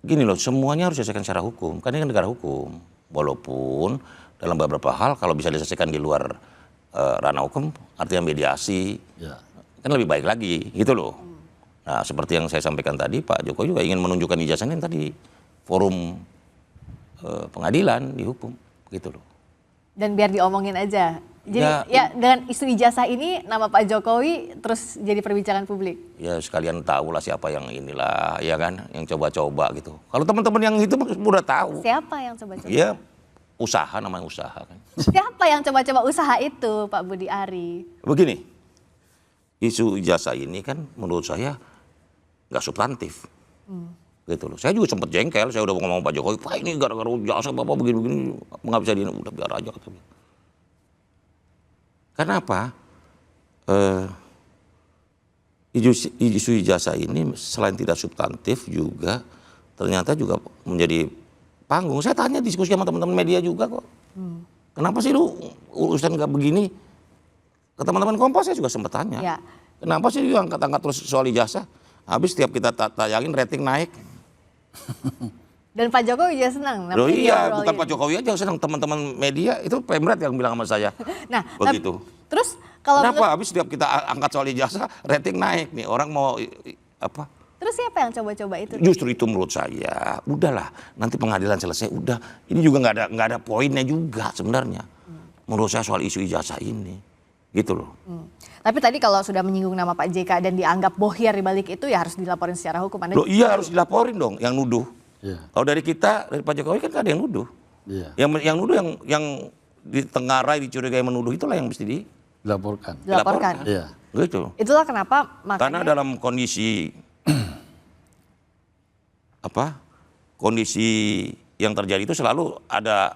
gini loh, semuanya harus diselesaikan secara hukum. Kan ini kan negara hukum. Walaupun dalam beberapa hal kalau bisa diselesaikan di luar ranah hukum, artinya mediasi, kan lebih baik lagi, gitu loh. Nah, seperti yang saya sampaikan tadi, Pak Jokowi juga ingin menunjukkan ijazahnya tadi forum pengadilan di hukum, gitu loh. Dan biar diomongin aja. Jadi ya dengan isu ijazah ini nama Pak Jokowi terus jadi perbincangan publik. Ya sekalian tahu lah siapa yang inilah, ya kan, yang coba-coba gitu. Kalau teman-teman yang itu udah tahu. Siapa yang coba-coba? Ya usaha, namanya usaha kan. Siapa yang coba-coba usaha itu, Pak Budi Ari? Begini, isu ijazah ini kan menurut saya nggak substantif. Gitu loh. Saya juga sempat jengkel, saya udah ngomong Pak Jokowi, Pak ini gara-gara ijazah Bapak begini-begini, nggak bisa udah biar aja katanya. Kenapa? Isu ijazah ini selain tidak substantif juga ternyata juga menjadi panggung. Saya tanya diskusi sama teman-teman media juga kok. Kenapa sih lu urusan nggak begini? Ke teman-teman Kompas saya juga sempat tanya. Ya. Kenapa sih lu angkat-angkat terus soal ijazah? Habis setiap kita tayangin rating naik. Dan Pak Jokowi juga senang. Loh iya, bukan Pak Jokowi aja senang, teman-teman media itu Pemret yang bilang sama saya. Nah, begitu. Terus kalau kenapa habis setiap kita angkat soal ijazah rating naik nih, orang mau apa? Terus siapa yang coba-coba itu? Justru itu menurut saya, udahlah nanti pengadilan selesai, udah. Ini juga nggak ada poinnya juga sebenarnya. Menurut saya soal isu ijazah ini, gitu loh. Tapi tadi kalau sudah menyinggung nama Pak JK dan dianggap bohir di balik itu ya harus dilaporin secara hukum. Loh iya harus dilaporin dong yang nuduh. Kalau dari kita, dari Pak Jokowi kan ada yang nuduh. Yang nuduh yang ditengarai, dicurigai menuduh itulah yang mesti dilaporkan. Gitu. Itulah kenapa makanya. Karena dalam kondisi kondisi yang terjadi itu selalu ada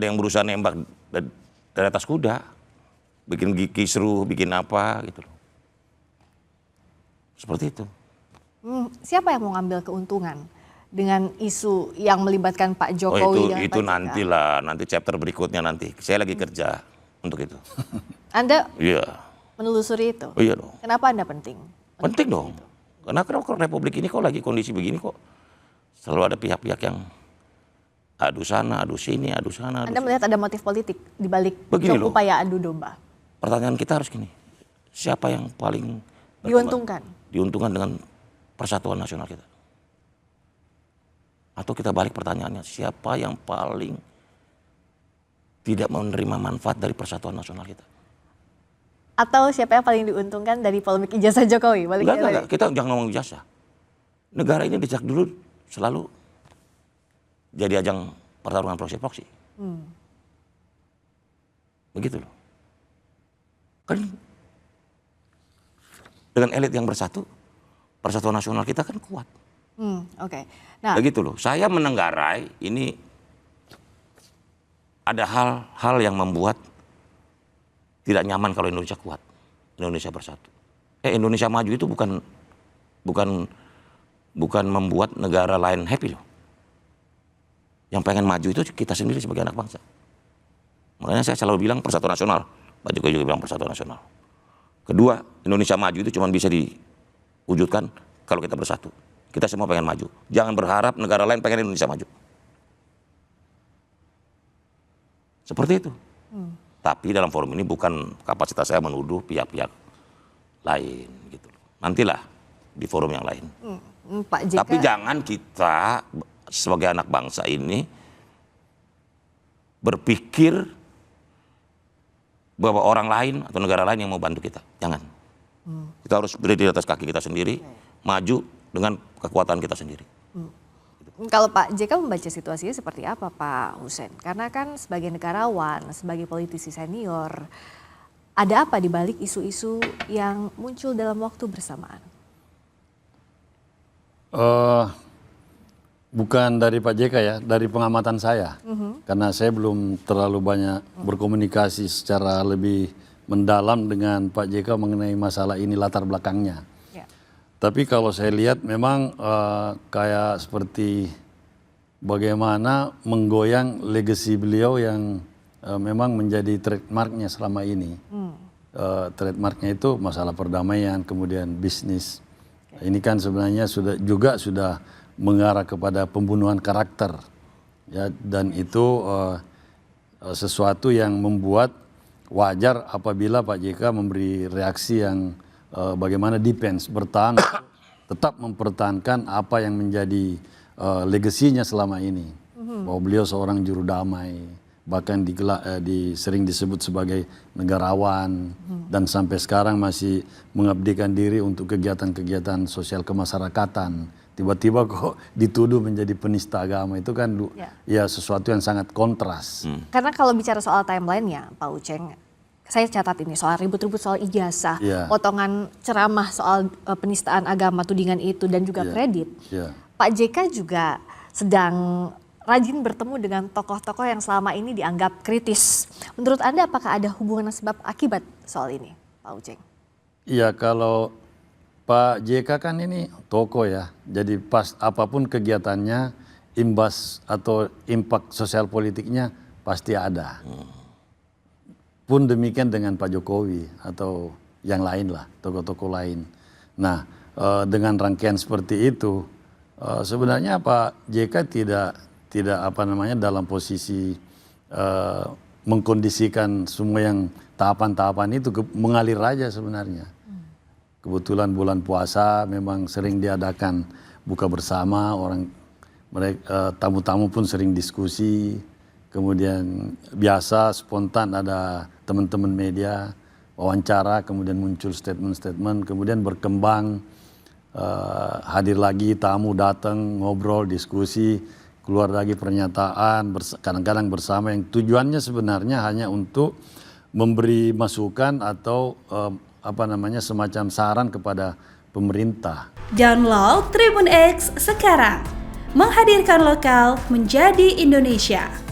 yang berusaha nembak dari atas kuda, bikin kisruh, bikin apa gitu loh. Seperti itu. Siapa yang mau ngambil keuntungan dengan isu yang melibatkan Pak Jokowi dan itu Pak JK? nantilah, nanti chapter berikutnya nanti. Saya lagi kerja untuk itu. Anda Iya. menelusuri itu? Oh, iya dong. Kenapa Anda penting? Penting dong. Karena Republik ini kok lagi kondisi begini kok selalu ada pihak-pihak yang adu sana, adu sini, adu sana. Anda melihat ada motif politik di balik upaya adu domba? Pertanyaan kita harus gini, siapa yang paling diuntungkan dengan persatuan nasional kita? Atau kita balik pertanyaannya, siapa yang paling tidak menerima manfaat dari persatuan nasional kita? Atau siapa yang paling diuntungkan dari polemik ijazah Jokowi? Enggak, kita jangan ngomong ijazah. Negara ini sejak dulu selalu jadi ajang pertarungan proksi-proksi. Begitu loh. Kan dengan elit yang bersatu, persatuan nasional kita kan kuat. Oke. Nah, begitu loh. Saya menenggarai ini ada hal-hal yang membuat tidak nyaman kalau Indonesia kuat, Indonesia bersatu. Indonesia maju itu bukan membuat negara lain happy loh. Yang pengen maju itu kita sendiri sebagai anak bangsa. Makanya saya selalu bilang persatuan nasional. Pak Jokowi juga bilang persatuan nasional. Kedua, Indonesia maju itu cuma bisa diwujudkan kalau kita bersatu. Kita semua pengen maju. Jangan berharap negara lain pengen Indonesia maju. Seperti itu. Tapi dalam forum ini bukan kapasitas saya menuduh pihak-pihak lain gitu. Nantilah di forum yang lain. Pak JK. Tapi jangan kita sebagai anak bangsa ini berpikir bahwa orang lain atau negara lain yang mau bantu kita. Jangan. Kita harus berdiri di atas kaki kita sendiri, maju dengan kekuatan kita sendiri. Kalau Pak JK membaca situasinya seperti apa Pak Hussein? Karena kan sebagai negarawan, sebagai politisi senior, ada apa di balik isu-isu yang muncul dalam waktu bersamaan? Bukan dari Pak JK ya, dari pengamatan saya. Karena saya belum terlalu banyak berkomunikasi secara lebih mendalam dengan Pak JK mengenai masalah ini latar belakangnya. Tapi kalau saya lihat memang kayak seperti bagaimana menggoyang legasi beliau yang memang menjadi trademarknya selama ini. Trademarknya itu masalah perdamaian, kemudian bisnis. Ini kan sebenarnya sudah mengarah kepada pembunuhan karakter, ya, dan itu sesuatu yang membuat wajar apabila Pak JK memberi reaksi yang bagaimana defense, bertahan, tetap mempertahankan apa yang menjadi legasinya selama ini, bahwa beliau seorang juru damai, bahkan sering disebut sebagai negarawan, dan sampai sekarang masih mengabdikan diri untuk kegiatan-kegiatan sosial kemasyarakatan. Tiba-tiba kok dituduh menjadi penista agama, itu kan ya sesuatu yang sangat kontras. Karena kalau bicara soal timeline-nya Pak Uceng, saya catat ini soal ribut-ribut soal ijazah, potongan ceramah soal penistaan agama, tudingan itu, dan juga kredit. Pak JK juga sedang rajin bertemu dengan tokoh-tokoh yang selama ini dianggap kritis. Menurut Anda apakah ada hubungan sebab akibat soal ini, Pak Uceng? Iya, kalau Pak JK kan ini tokoh ya, jadi pas apapun kegiatannya, imbas atau impact sosial politiknya pasti ada. Pun demikian dengan Pak Jokowi atau yang lain lah, tokoh-tokoh lain. Nah, dengan rangkaian seperti itu, sebenarnya Pak JK tidak dalam posisi mengkondisikan semua yang tahapan-tahapan itu mengalir aja sebenarnya. Kebetulan bulan puasa memang sering diadakan buka bersama, tamu-tamu pun sering diskusi. Kemudian biasa spontan ada teman-teman media wawancara, kemudian muncul statement-statement, kemudian berkembang, hadir lagi tamu datang, ngobrol, diskusi, keluar lagi pernyataan, kadang-kadang bersama, yang tujuannya sebenarnya hanya untuk memberi masukan atau semacam saran kepada pemerintah. Download Tribun X sekarang, menghadirkan lokal menjadi Indonesia.